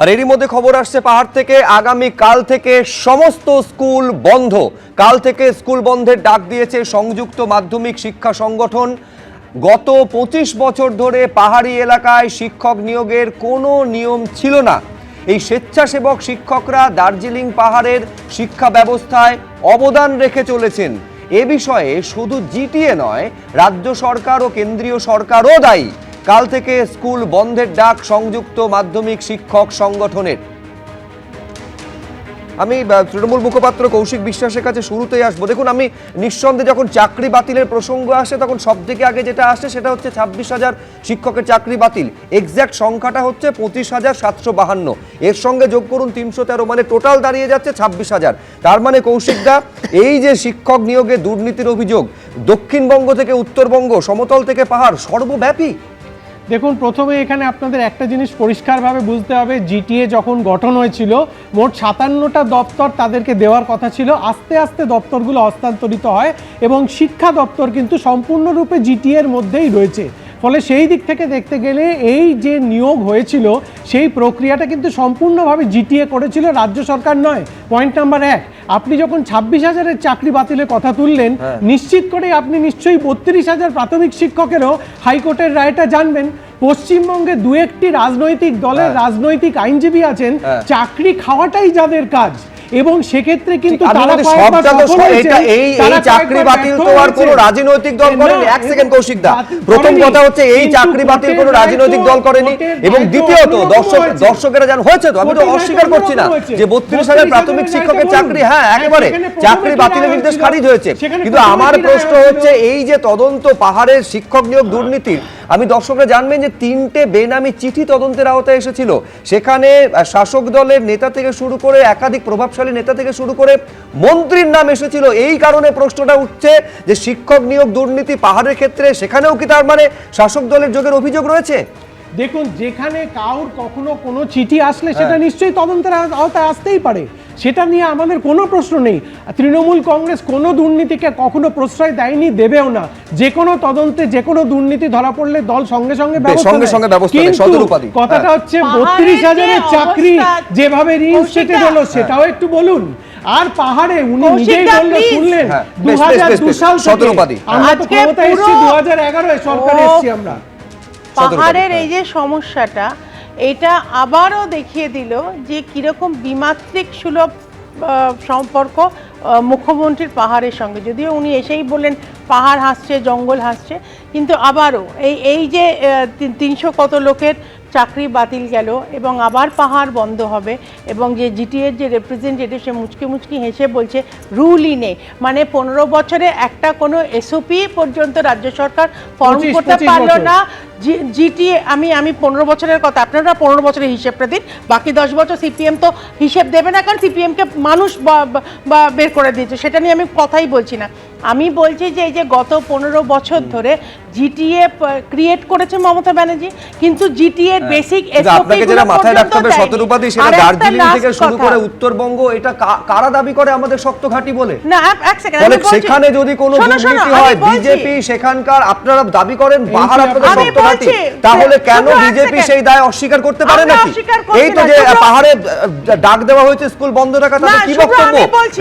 আর এরই মধ্যে খবর আসছে পাহাড় থেকে, আগামী কাল থেকে সমস্ত স্কুল বন্ধ। কাল থেকে স্কুল বন্ধের ডাক দিয়েছে সংযুক্ত মাধ্যমিক শিক্ষা সংগঠন। গত 25 বছর ধরে পাহাড়ি এলাকায় শিক্ষক নিয়োগের কোনো নিয়ম ছিল না। এই স্বেচ্ছাসেবক শিক্ষকরা দার্জিলিং পাহাড়ের শিক্ষা ব্যবস্থায় অবদান রেখে চলেছেন। এ বিষয়ে শুধু জিটিএ নয়, রাজ্য সরকার ও কেন্দ্রীয় সরকারও দায়ী। কাল থেকে স্কুল বন্ধের ডাক সংযুক্ত মাধ্যমিক শিক্ষক সংগঠনের। আমি তৃণমূল মুখপাত্র কৌশিক বিশ্বাসের কাছে শুরুতেই আসবো। দেখুন, আমি নিঃসন্দেহে যখন চাকরি বাতিলের প্রসঙ্গ আসে তখন সব থেকে আগে যেটা আসে সেটা হচ্ছে 26,000 শিক্ষকের চাকরি বাতিল। এক্স্যাক্ট সংখ্যাটা হচ্ছে 25,752। এর সঙ্গে যোগ করুন 313, মানে টোটাল দাঁড়িয়ে যাচ্ছে 26,000। তার মানে কৌশিকদা, এই যে শিক্ষক নিয়োগে দুর্নীতির অভিযোগ, দক্ষিণবঙ্গ থেকে উত্তরবঙ্গ, সমতল থেকে পাহাড়, সর্বব্যাপী। দেখুন, প্রথমে এখানে আপনাদের একটা জিনিস পরিষ্কারভাবে বুঝতে হবে, জিটিএ যখন গঠন হয়েছিল মোট 57টা দপ্তর তাদেরকে দেওয়ার কথা ছিল। আস্তে আস্তে দপ্তরগুলো হস্তান্তরিত হয় এবং শিক্ষা দপ্তর কিন্তু সম্পূর্ণরূপে জিটিএর মধ্যেই রয়েছে। ফলে সেই দিক থেকে দেখতে গেলে এই যে নিয়োগ হয়েছিল সেই প্রক্রিয়াটা কিন্তু সম্পূর্ণভাবে জিটিএ করেছিল, রাজ্য সরকার নয়। পয়েন্ট নাম্বার 1, আপনি যখন 26,000-এর চাকরি বাতিলের কথা তুললেন, নিশ্চিত করেই আপনি নিশ্চয়ই 32,000 প্রাথমিক শিক্ষকেরও হাইকোর্টের রায়টা জানবেন। পশ্চিমবঙ্গে দু একটি রাজনৈতিক দলের রাজনৈতিক আইনজীবী আছেন, চাকরি খাওয়াটাই যাদের কাজ, এবং সেক্ষেত্রে কিন্তু এই চাকরি বাতিল তো আর কোনো রাজনৈতিক দল করেনি। এক সেকেন্ড কৌশিকদা, প্রথম কথা হচ্ছে এই চাকরি বাতিল কোনো রাজনৈতিক দল করেনি, এবং দ্বিতীয়ত দর্শকেরা জান হয়েছে তো, আমি তো অস্বীকার করছি না যে 32,000 প্রাথমিক শিক্ষকের চাকরি, হ্যাঁ একেবারে চাকরি বাতিলের নির্দেশ খারিজ হয়েছে। কিন্তু আমার প্রশ্ন হচ্ছে, এই যে তদন্ত পাহাড়ের শিক্ষক নিয়োগ দুর্নীতির, আমি দর্শকরা জানবেন যে 3টে বেনামি চিঠি তদন্তের আওতায় এসেছিল। সেখানে শাসক দলের নেতা থেকে শুরু করে একাধিক প্রভাবশালী নেতা থেকে শুরু করে মন্ত্রীর নাম এসেছিল। এই কারণে প্রশ্নটা উঠছে যে শিক্ষক নিয়োগ দুর্নীতি পাহাড়ের ক্ষেত্রে সেখানেও কি তার মানে শাসক দলের যোগের অভিযোগ রয়েছে? দেখুন, যেখানে কাউর কখনো কোনো চিঠি আসলে সেটা নিশ্চয়ই তদন্তের আওতায় আসতেই পারে, সেটা নিয়ে আমাদের কোনো প্রশ্ন নেই। তৃণমূল কংগ্রেস কোনো দুর্নীতিকে কখনো প্রশ্রয় দেয়নি, দেবেও না। যে কোনো তদন্তে যে কোনো দুর্নীতি ধরা পড়লে দল সঙ্গে সঙ্গে ব্যবস্থা নেয়। কথাটা হচ্ছে 32,000-এর চাকরি যেভাবে রিইনস্টেটেড হলো সেটাও একটু বলুন। আর পাহাড়ে উনি নিজেই বললেন, শুনলেন 2002 সাল থেকে আমরা তো ক্ষমতায় এসেছি 2011-এ সরকারে এসেছি আমরা। পাহাড়ের এই যে সমস্যাটা, এটা আবারও দেখিয়ে দিল যে কিরকম দ্বিমাত্রিক সুলভ সম্পর্ক মুখ্যমন্ত্রীর পাহাড়ের সঙ্গে। যদিও উনি এসেই বললেন পাহাড় হাসছে, জঙ্গল হাসছে, কিন্তু আবারও এই যে 300 কত লোকের চাকরি বাতিল গেল এবং আবার পাহাড় বন্ধ হবে, এবং যে জিটিএর যে রিপ্রেজেন্টেটিভ সে মুচকি মুচকি হেসে বলছে রুলই নেই। মানে 15 বছরে একটা কোনো এসওপি পর্যন্ত রাজ্য সরকার ফর্ম করতে পারলো না। জিটিএ আমি 15 বছরের কথা, আপনারা 15 বছরের হিসেবটা দিন, বাকি 10 বছর সিপিএম তো হিসেব দেবে না, কারণ সিপিএমকে মানুষ বের করে দিয়েছে, সেটা নিয়ে আমি কথাই বলছি না। আমি বলছি যে এই যে গত 15 বছর ধরে জিটিএ ক্রিয়েট করেছে মমতা ব্যানার্জি, কিন্তু জিটিএর বেসিক আপনাকে যেটা মাথায় রাখতে হবে শতরূপাদি, সেটা দার্জিলিং থেকে শুরু করে উত্তরবঙ্গ, এটা কারা দাবি করে আমাদের শক্ত ঘাঁটি বলে? না, এক সেকেন্ড, সেখানে যদি কোনো দুর্নীতি হয় বিজেপি সেখানকার, আপনারা দাবি করেন পাহাড় আপনাদের শক্ত ঘাঁটি, তাহলে কেন বিজেপি সেই দায় অস্বীকার করতে পারে নাকি? এই তো যে পাহাড়ে ডাক দেওয়া হয়েছে স্কুল বন্ধ রাখা, তাহলে কি বক্তব্য?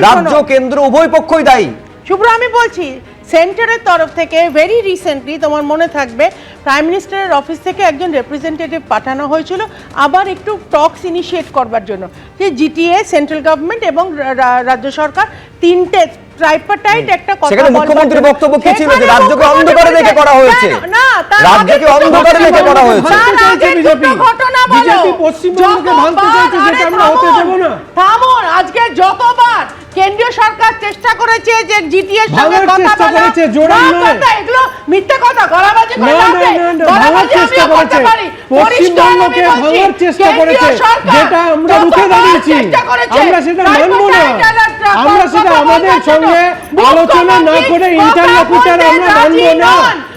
রাজ্য কেন্দ্র উভয় পক্ষই দায়ী। শুভ্র, আমি বলছি সেন্টারের তরফ থেকে ভেরি রিসেন্টলি, তোমার মনে থাকবে, প্রাইম মিনিস্টারের অফিস থেকে একজন রিপ্রেজেন্টেটিভ পাঠানো হয়েছিল আবার একটু টক্স ইনিশিয়েট করবার জন্য, যে জিটিএ, সেন্ট্রাল গভর্নমেন্ট এবং রাজ্য সরকার তিনটে ট্রাইপার্টাইট একটা কথা বলতে। সেখানে মুখ্যমন্ত্রীর বক্তব্য কি ছিল? যে রাজ্যকে অন্ধকারে রেখে করা হয়েছে। না, রাজ্যকে অন্ধকারে রেখে করা হয়েছে। বিজেপি পশ্চিমবঙ্গকে ভাঙতে চাইছে, যেটা আমরা হতে দেব না। থামুন, আজকে যতবার কেন্দ্রীয় সরকার চেষ্টা করেছে যে জিটিএর সঙ্গে কথা বলার, এগুলো মিথ্যে কথা, গলাবাজি করে ভাঙার চেষ্টা করেছে, পশ্চিমবঙ্গকে ভাঙার চেষ্টা করেছে, যেটা আমরা রুখে দাঁড়িয়েছি। আমরা সেটা মানব না, আমরা সেটা আমাদের সঙ্গে আলোচনা না করে ইন্টারলকুটার আমরা মানব না।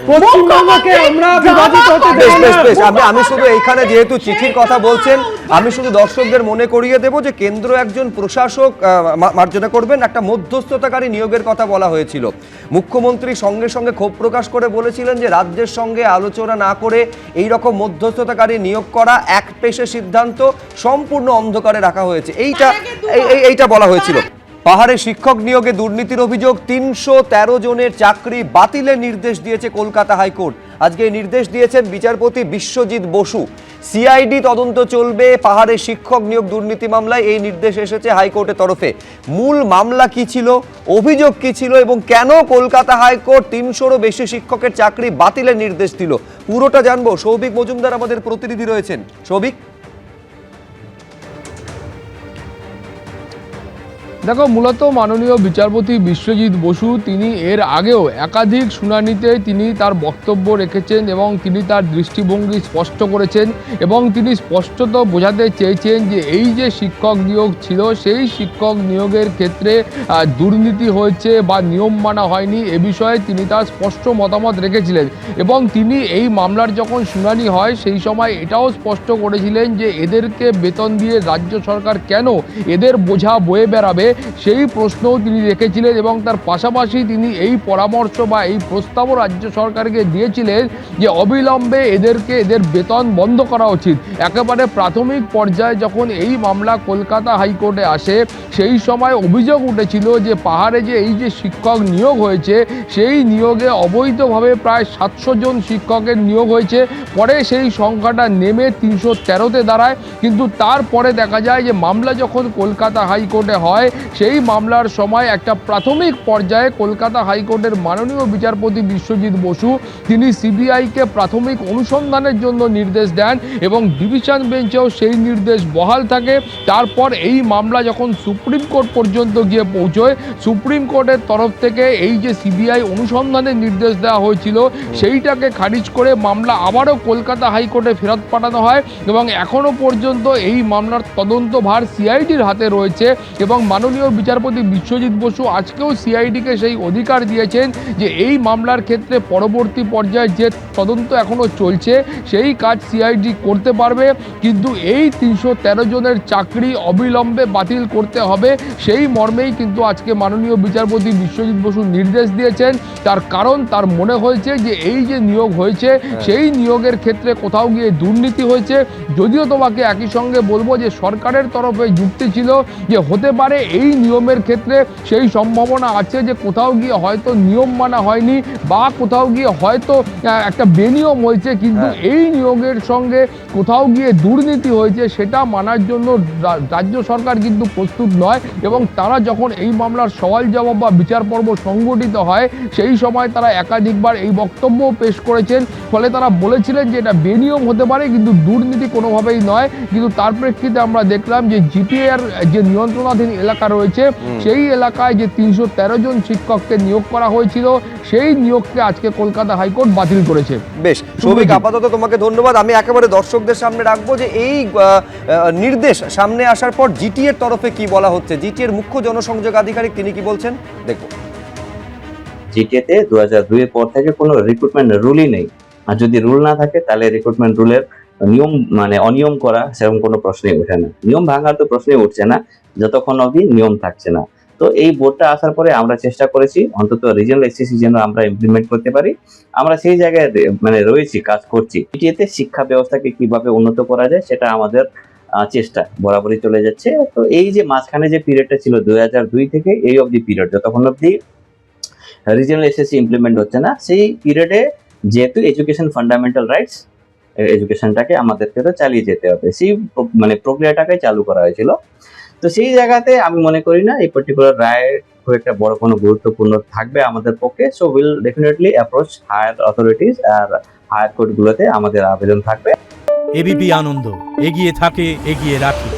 পশ্চিমবঙ্গকে আমরা বিভাজিত হতে দেব বেশ না। বেশ আমি শুধু এইখানে যেহেতু চিঠির কথা বলছেন, আমি শুধু দর্শকদের মনে করিয়ে দেব যে কেন্দ্র একজন প্রশাসক মার্জনা করবেন, একটা মধ্যস্থতাকারী নিয়োগের কথা বলা হয়েছিল। মুখ্যমন্ত্রী সঙ্গে সঙ্গে ক্ষোভ প্রকাশ করে বলেছিলেন যে রাজ্যের সঙ্গে আলোচনা না করে এই রকম মধ্যস্থতাকারী নিয়োগ করা একপেশে সিদ্ধান্ত, সম্পূর্ণ অন্ধকারে রাখা হয়েছে, এইটা বলা হয়েছিল। পাহাড়ে শিক্ষক নিয়োগে দুর্নীতির অভিযোগ, 313 জনের চাকরি বাতিলের নির্দেশ দিয়েছে কলকাতা হাইকোর্ট। আজকে এই নির্দেশ দিয়েছেন বিচারপতি বিশ্বজিৎ বসু। সিআইডি তদন্ত চলবে পাহাড়ে শিক্ষক নিয়োগ দুর্নীতি মামলায়, এই নির্দেশ এসেছে হাইকোর্টের তরফে। মূল মামলা কি ছিল, অভিযোগ কি ছিল এবং কেন কলকাতা হাইকোর্ট 300-রও বেশি শিক্ষকের চাকরি বাতিলের নির্দেশ দিল, পুরোটা জানবো। সৌভিক মজুমদার আমাদের প্রতিনিধি রয়েছেন। সৌভিক, দেখো, মূলত মাননীয় বিচারপতি বিশ্বজিৎ বসু তিনি এর আগেও একাধিক শুনানিতে তিনি তার বক্তব্য রেখেছেন এবং তিনি তার দৃষ্টিভঙ্গি স্পষ্ট করেছেন এবং তিনি স্পষ্টত বোঝাতে চেয়েছেন যে এই যে শিক্ষক নিয়োগ ছিল সেই শিক্ষক নিয়োগের ক্ষেত্রে দুর্নীতি হয়েছে বা নিয়ম মানা হয়নি, এ বিষয়ে তিনি তার স্পষ্ট মতামত রেখেছিলেন। এবং তিনি এই মামলার যখন শুনানি হয় সেই সময় এটাও স্পষ্ট করেছিলেন যে এদেরকে বেতন দিয়ে রাজ্য সরকার কেন এদের বোঝা বয়ে বেড়াবে সেই প্রশ্নও তিনি রেখেছিলেন এবং তার পাশাপাশি তিনি এই পরামর্শ বা এই প্রস্তাবও রাজ্য সরকারকে দিয়েছিলেন যে অবিলম্বে এদের বেতন বন্ধ করা উচিত। একেবারে প্রাথমিক পর্যায়ে যখন এই মামলা কলকাতা হাইকোর্টে আসে সেই সময় অভিযোগ উঠেছিল যে পাহাড়ে যে এই যে শিক্ষক নিয়োগ হয়েছে সেই নিয়োগে অবৈধভাবে প্রায় 700 জন শিক্ষকের নিয়োগ হয়েছে। পরে সেই সংখ্যাটা নেমে 313-তে দাঁড়ায়, কিন্তু তারপরে দেখা যায় যে মামলা যখন কলকাতা হাইকোর্টে হয় সেই মামলার সময় একটা প্রাথমিক পর্যায়ে কলকাতা হাইকোর্টের মাননীয় বিচারপতি বিশ্বজিৎ বসু তিনি সিবিআইকে প্রাথমিক অনুসন্ধানের জন্য নির্দেশ দেন এবং ডিভিশন বেঞ্চেও সেই নির্দেশ বহাল থাকে। তারপর এই মামলা যখন সুপ্রিম কোর্ট পর্যন্ত গিয়ে পৌঁছয়, সুপ্রিম কোর্টের তরফ থেকে এই যে সিবিআই অনুসন্ধানের নির্দেশ দেওয়া হয়েছিল সেইটাকে খারিজ করে মামলা আবারও কলকাতা হাইকোর্টে ফেরত পাঠানো হয় এবং এখনও পর্যন্ত এই মামলার তদন্তভার সিআইডির হাতে রয়েছে। এবং মাননীয় বিচারপতি বিশ্বজিৎ বসু আজকেও সিআইডিকে সেই অধিকার দিয়েছেন যে এই মামলার ক্ষেত্রে পরবর্তী পর্যায়ে যে তদন্ত এখনও চলছে সেই কাজ সিআইডি করতে পারবে, কিন্তু এই 313 জনের চাকরি অবিলম্বে বাতিল করতে হবে সেই মর্মেই কিন্তু আজকে মাননীয় বিচারপতি বিশ্বজিৎ বসু নির্দেশ দিয়েছেন। তার কারণ তার মনে হয়েছে যে এই যে নিয়োগ হয়েছে সেই নিয়োগের ক্ষেত্রে কোথাও গিয়ে দুর্নীতি হয়েছে। যদিও তোমাকে একই সঙ্গে বলবো যে সরকারের তরফে যুক্তি ছিল যে হতে পারে এই নিয়মের ক্ষেত্রে সেই সম্ভাবনা আছে যে কোথাও গিয়ে হয়তো নিয়ম মানা হয়নি বা কোথাও গিয়ে হয়তো একটা বেনিয়ম হয়েছে, কিন্তু এই নিয়োগের সঙ্গে কোথাও গিয়ে দুর্নীতি হয়েছে সেটা মানার জন্য রাজ্য সরকার কিন্তু প্রস্তুত নয়। এবং তারা যখন এই মামলার সওয়াল জবাব বা বিচার পর্ব সংগঠিত হয় সেই সময় তারা একাধিকবার এই বক্তব্য পেশ করেছেন। ফলে তারা বলেছিলেন যে এটা বেনিয়ম হতে পারে কিন্তু দুর্নীতি কোনোভাবেই নয়। কিন্তু তার প্রেক্ষিতে আমরা দেখলাম যে জিটিএর যে নিয়ন্ত্রণাধীন এলাকা রয়েছে সেই এলাকায় যে 313 জন শিক্ষককে নিয়োগ করা হয়েছিল সেই নিয়োগকে আজকে কলকাতা হাইকোর্ট বাতিল করেছে। বেশ সৌভিক, আপাতত তোমাকে ধন্যবাদ। আমি একেবারে দর্শকদের সামনে রাখবো যে এই নির্দেশ সামনে আসার পর জিটি এর তরফে কি বলা হচ্ছে। জিটি এর মুখ্য জনসংযোগ আধিকারিক তিনি কি বলছেন দেখো। জিটিএতে 2002 এর পর থেকে কোনো রিক্রুটমেন্ট রুলই নেই, আর যদি রুল না থাকে তাহলে রিক্রুটমেন্ট রুলের নিয়ম মানে অনিয়ম করা সেরকম কোনো প্রশ্নই ওঠে না। নিয়ম ভাঙার তো প্রশ্নই উঠছে না যতক্ষণ অবধি নিয়ম থাকছে না। তো এই বোর্ডটা আসার পরে আমরা চেষ্টা করেছি অন্তত রিজিওনাল এসএসসি যেন আমরা ইমপ্লিমেন্ট করতে পারি। আমরা সেই জায়গায় মানে রয়েছি, কাজ করছি। জিটিএতে শিক্ষা ব্যবস্থাকে কিভাবে উন্নত করা যায় সেটা আমাদের চেষ্টা বরাবরই চলে যাচ্ছে। তো এই যে মাঝখানে যে পিরিয়ডটা ছিল 2002 থেকে এই অবধি পিরিয়ড, যতক্ষণ অবধি রিজিওনাল এসএসসি ইমপ্লিমেন্ট হচ্ছে না সেই পিরিয়ডে যেহেতু এডুকেশন ফান্ডামেন্টাল রাইটস এডুকেশনটাকে আমাদেরকে তো চালিয়ে যেতে হবে, সেই মানে প্রক্রিয়াটাকে চালু করা হয়েছিল। তো সেই জায়গাতে আমি মনে করি না এই পার্টিকুলার রায় খুব একটা বড় কোনো গুরুত্বপূর্ণ থাকবে আমাদের পক্ষে। So will definitely approach higher authorities আর হায়ার কোর্টগুলোতে আমাদের আবেদন থাকবে। এবিপি আনন্দ, এগিয়ে থাকে, এগিয়ে রাখে।